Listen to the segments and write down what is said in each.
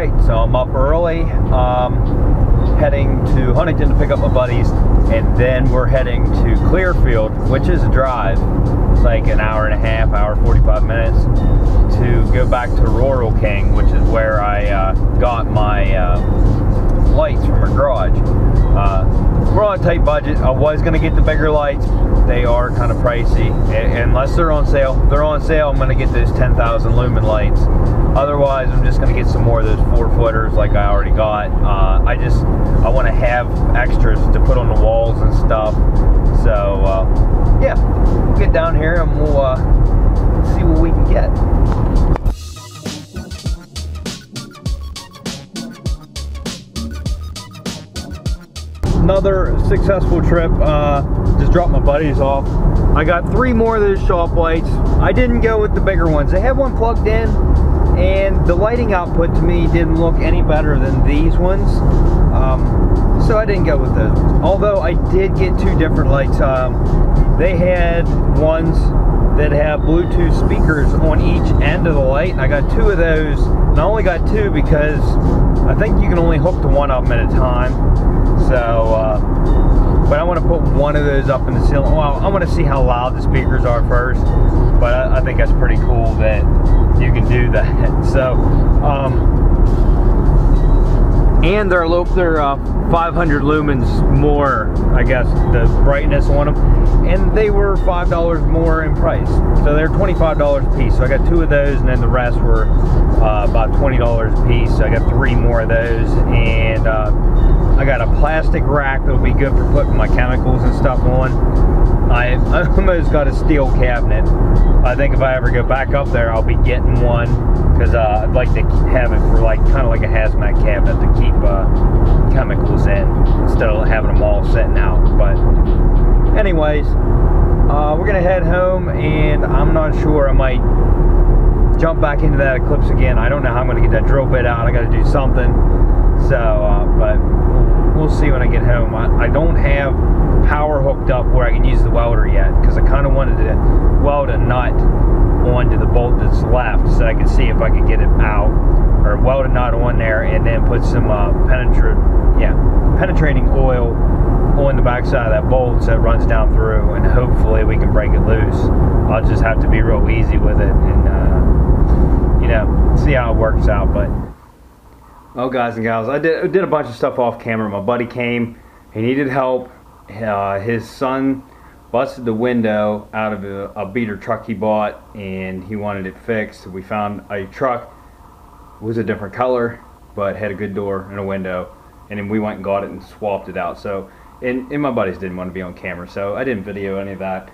Alright, so I'm up early, heading to Huntington to pick up my buddies, and then we're heading to Clearfield, which is a drive. It's like an hour and a half, hour 45 minutes, to go back to Rural King, which is where I got my lights from my garage. We're on a tight budget. I was going to get the bigger lights. They are kind of pricey, unless they're on sale. If they're on sale, I'm going to get those 10,000 lumen lights. Otherwise, I'm just going to get some more of those 4-footers like I already got. I want to have extras to put on the walls and stuff. So, yeah, we'll get down here and we'll see what we can get. Another successful trip. Just dropped my buddies off. I got 3 more of those shop lights. I didn't go with the bigger ones. They had one plugged in, and the lighting output to me didn't look any better than these ones. So I didn't go with those ones. Although I did get 2 different lights. They had ones that have Bluetooth speakers on each end of the light, and I got 2 of those. And I only got 2 because I think you can only hook to one of them at a time. So, but I want to put one of those up in the ceiling. Well, I want to see how loud the speakers are first, but I think that's pretty cool that you can do that. So, and they're 500 lumens more, I guess, the brightness on them, and they were $5 more in price. So they're $25 a piece. So I got 2 of those, and then the rest were about $20 a piece. So I got 3 more of those, and I got a plastic rack that'll be good for putting my chemicals and stuff on. I almost got a steel cabinet. I think if I ever go back up there, I'll be getting one, because I'd like to have it for kind of like a hazmat cabinet to keep chemicals in instead of having them all sitting out. But anyways, we're gonna head home, and I'm not sure. I might jump back into that Eclipse again. I don't know how I'm gonna get that drill bit out. I got to do something. So, but we'll see when I get home. I don't have power hooked up where I can use the welder yet, because I kind of wanted to weld a nut onto the bolt that's left so I could see if I could get it out, or weld a nut on there and then put some penetrating oil on the backside of that bolt so it runs down through, and hopefully we can break it loose. I'll just have to be real easy with it and you know, see how it works out. But well, guys and gals, I did a bunch of stuff off camera. My buddy came, he needed help. His son busted the window out of a beater truck he bought, and he wanted it fixed. We found a truck, it was a different color, but had a good door and a window, and then we went and got it and swapped it out. So, and my buddies didn't want to be on camera, so I didn't video any of that.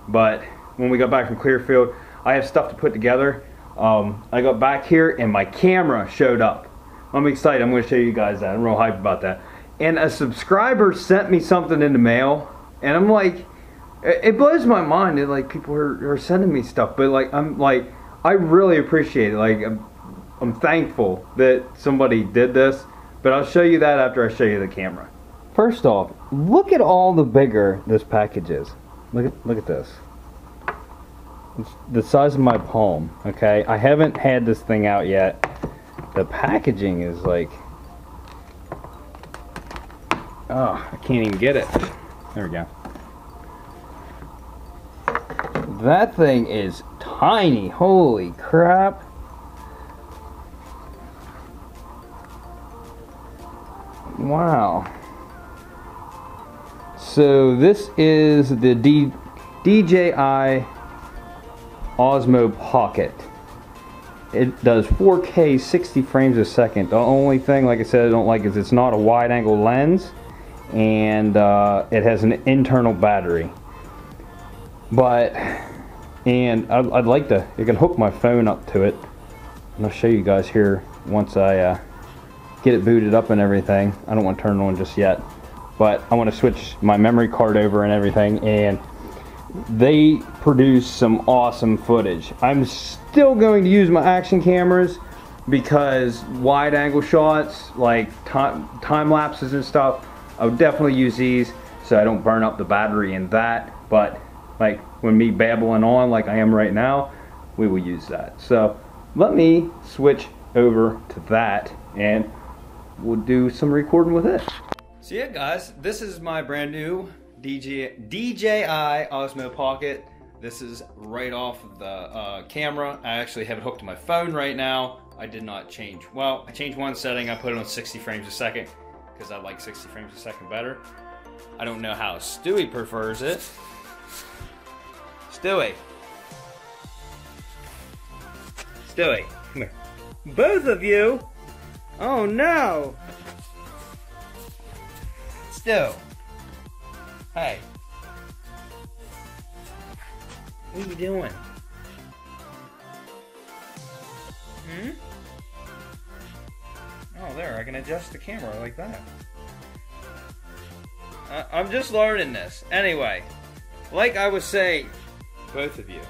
But when we got back from Clearfield, I have stuff to put together. I got back here and my camera showed up. I'm excited. I'm going to show you guys that. I'm real hyped about that. And a subscriber sent me something in the mail, and I'm like, it blows my mind that like people are sending me stuff, but like I really appreciate it. Like I'm thankful that somebody did this, but I'll show you that after I show you the camera. First off, look at all the bigger this package is. Look at this. It's the size of my palm. Okay, I haven't had this thing out yet. The packaging is like, oh, I can't even get it. There we go. That thing is tiny. Holy crap. Wow. So this is the DJI Osmo Pocket. It does 4K 60 frames a second. The only thing, like I said, I don't like is it's not a wide angle lens, and it has an internal battery. But, and I'd like to, you can hook my phone up to it, and I'll show you guys here once I get it booted up and everything. I don't want to turn it on just yet, but I want to switch my memory card over and everything, and they produce some awesome footage. I'm still going to use my action cameras because wide angle shots like time lapses and stuff, I would definitely use these so I don't burn up the battery in that. But like when me babbling on like I am right now, we will use that. So let me switch over to that and we'll do some recording with it. So yeah guys, this is my brand new DJI Osmo Pocket. This is right off the camera. I actually have it hooked to my phone right now. I did not change. Well, I changed one setting. I put it on 60 frames a second because I like 60 frames a second better. I don't know how Stewie prefers it. Stewie. Stewie, come here. Both of you? Oh no! Stu. Hey. What are you doing? Oh, there, I can adjust the camera like that. I'm just learning this. Anyway, like I was saying, both of you.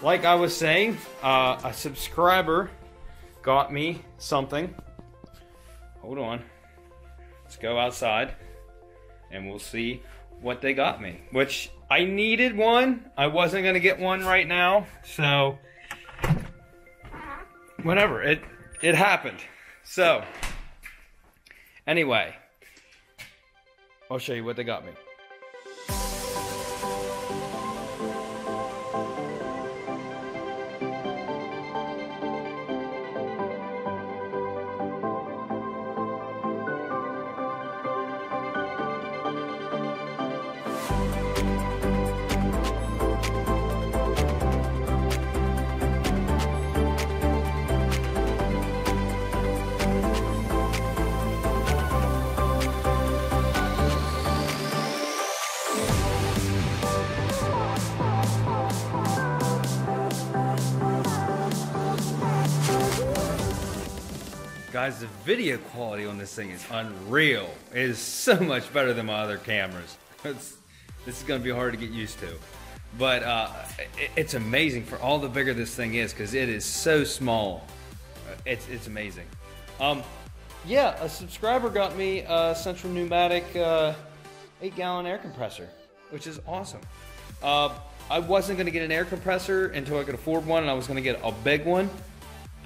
Like I was saying, a subscriber got me something. Hold on. Let's go outside and we'll see what they got me. Which, I needed one. I wasn't going to get one right now. So, whatever. It happened. So, anyway, I'll show you what they got me. Guys, the video quality on this thing is unreal. It is so much better than my other cameras. This is going to be hard to get used to. But it's amazing for all the bigger this thing is because it is so small. It's amazing. Yeah, a subscriber got me a Central Pneumatic 8-gallon air compressor, which is awesome. I wasn't going to get an air compressor until I could afford one, and I was going to get a big one.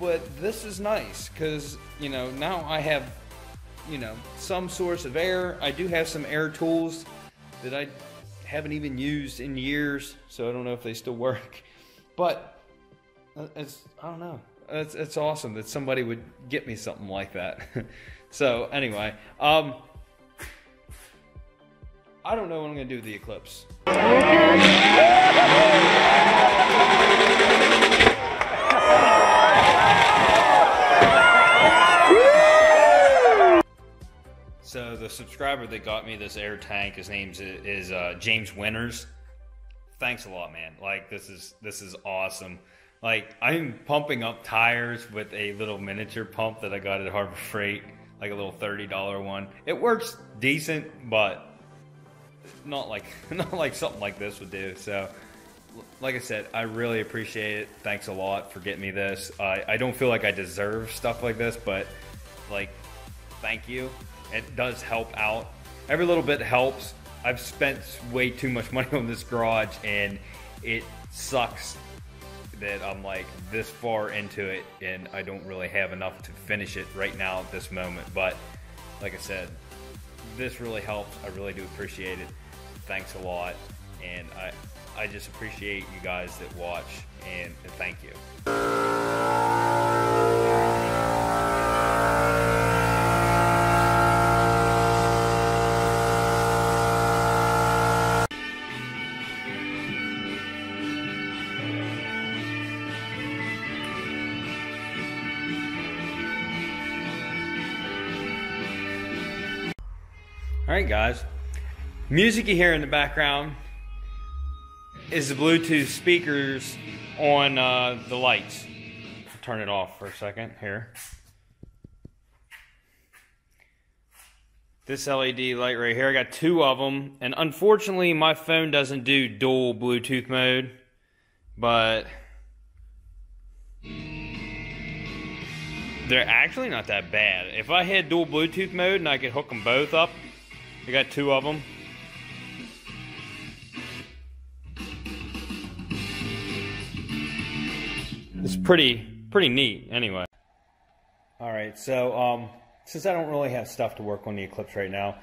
But this is nice because, you know, now I have, you know, some source of air. I do have some air tools that I haven't even used in years, so I don't know if they still work. But I don't know. It's awesome that somebody would get me something like that. So anyway, I don't know what I'm gonna do with the Eclipse. So the subscriber that got me this air tank, his name is James Winters. Thanks a lot, man. Like this is awesome. Like I'm pumping up tires with a little miniature pump that I got at Harbor Freight, like a little $30 one. It works decent, but not like something like this would do. So like I said, I really appreciate it. Thanks a lot for getting me this. I don't feel like I deserve stuff like this, but like thank you. It does help out. Every little bit helps. I've spent way too much money on this garage, and it sucks that I'm like this far into it, and I don't really have enough to finish it right now at this moment. But like I said, this really helps. I really do appreciate it. Thanks a lot, and I just appreciate you guys that watch, and thank you. Alright guys, music you hear in the background is the Bluetooth speakers on the lights. I'll turn it off for a second here. This LED light right here, I got two of them, and unfortunately my phone doesn't do dual Bluetooth mode, but they're actually not that bad. If I had dual Bluetooth mode and I could hook them both up, I got two of them. it's pretty neat anyway. All right, so since I don't really have stuff to work on the Eclipse right now,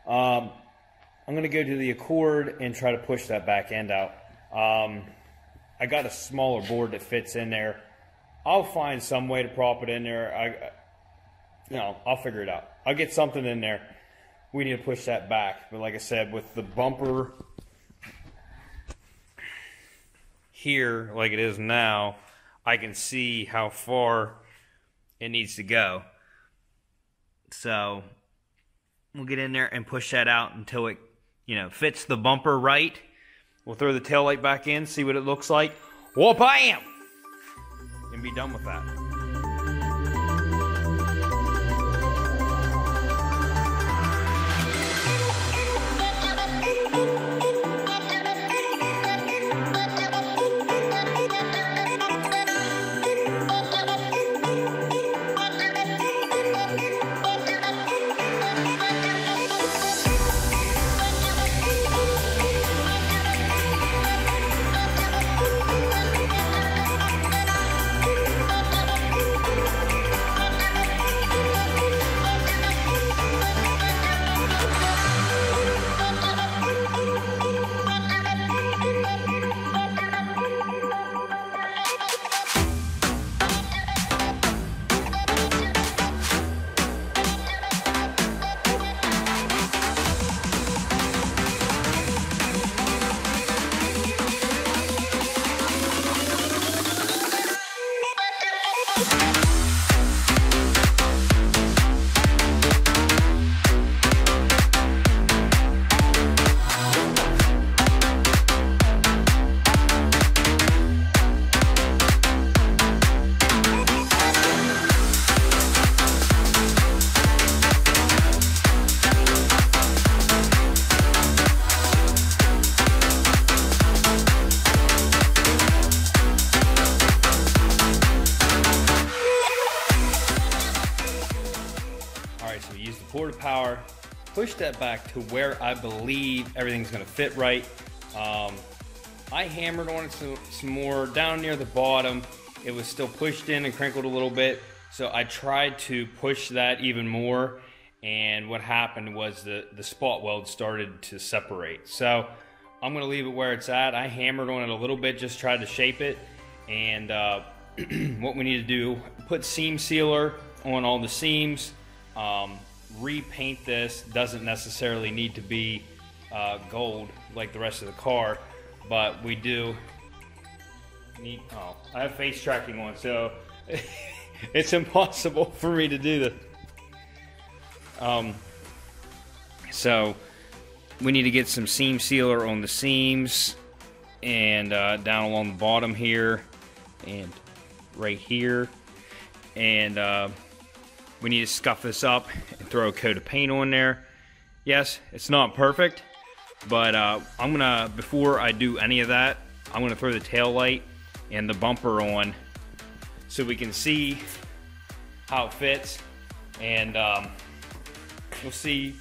I'm gonna go to the Accord and try to push that back end out. I got a smaller board that fits in there. I'll find some way to prop it in there. I'll figure it out. I'll get something in there. We need to push that back. But like I said, with the bumper here, like it is now, I can see how far it needs to go. So we'll get in there and push that out until it, fits the bumper right. We'll throw the taillight back in, see what it looks like. Whoa, bam! And be done with that. Port of power, push that back to where I believe everything's going to fit right. I hammered on it some more down near the bottom. It was still pushed in and crinkled a little bit, so I tried to push that even more, and what happened was the spot weld started to separate. So I'm going to leave it where it's at. I hammered on it a little bit, just tried to shape it, and what we need to do, put seam sealer on all the seams. Repaint this. Doesn't necessarily need to be gold like the rest of the car, but we do need, I have face tracking on, so it's impossible for me to do this. So we need to get some seam sealer on the seams and down along the bottom here and right here, and we need to scuff this up and throw a coat of paint on there. Yes, it's not perfect, but I'm gonna, before I do any of that, I'm gonna throw the tail light and the bumper on so we can see how it fits, and we'll see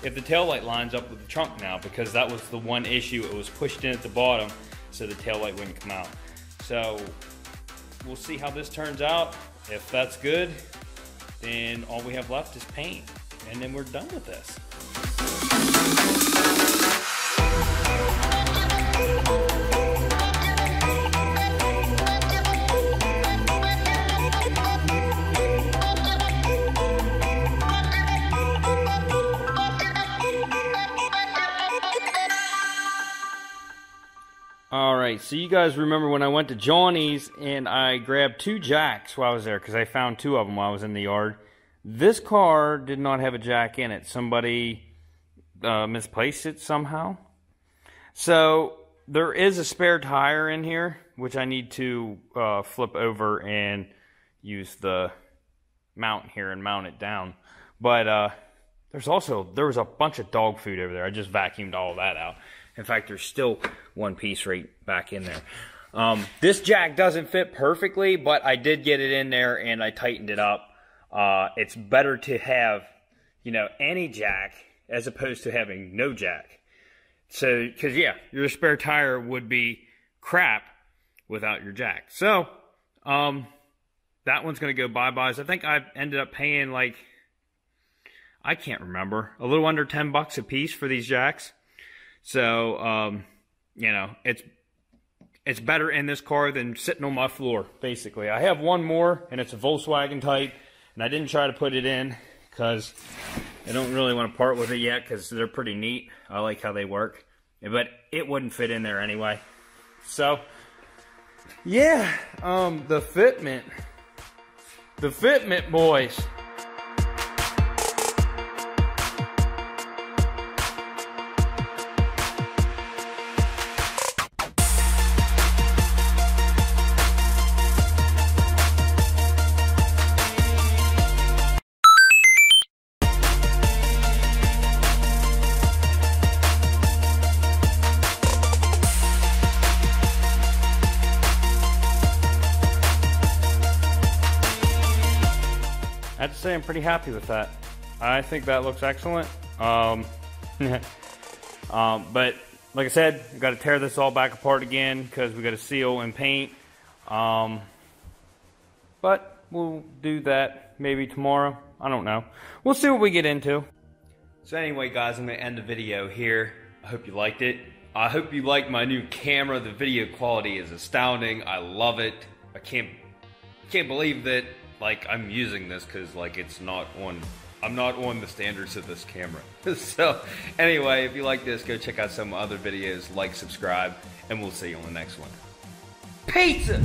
if the tail light lines up with the trunk now, because that was the one issue. It was pushed in at the bottom, so the tail light wouldn't come out. So we'll see how this turns out. If that's good, then all we have left is paint, and then we're done with this. Alright, so you guys remember when I went to Johnny's and I grabbed 2 jacks while I was there, because I found 2 of them while I was in the yard. This car did not have a jack in it. Somebody misplaced it somehow. So there is a spare tire in here, which I need to flip over and use the mount here and mount it down. But there was a bunch of dog food over there. I just vacuumed all that out. In fact, there's still one piece right back in there. This jack doesn't fit perfectly, but I did get it in there and I tightened it up. It's better to have, any jack as opposed to having no jack. So, because yeah, your spare tire would be crap without your jack. So, that one's going to go bye-bye. So I think I ended up paying like, I can't remember, a little under $10 a piece for these jacks. So, you know, it's better in this car than sitting on my floor, basically. I have one more, and it's a Volkswagen type, and I didn't try to put it in because I don't really want to part with it yet because they're pretty neat. I like how they work, but it wouldn't fit in there anyway. So, yeah, the fitment, boys. I have to say I'm pretty happy with that. I think that looks excellent. But like I said, we got to tear this all back apart again because we got to seal and paint. But we'll do that maybe tomorrow. I don't know. We'll see what we get into. So anyway, guys, I'm going to end the video here. I hope you liked it. I hope you like my new camera. The video quality is astounding. I love it. I can't believe that, like, I'm using this because, like, it's not on, I'm not on the standards of this camera. So anyway, if you like this, go check out some other videos, like, subscribe, and we'll see you on the next one. Pizza!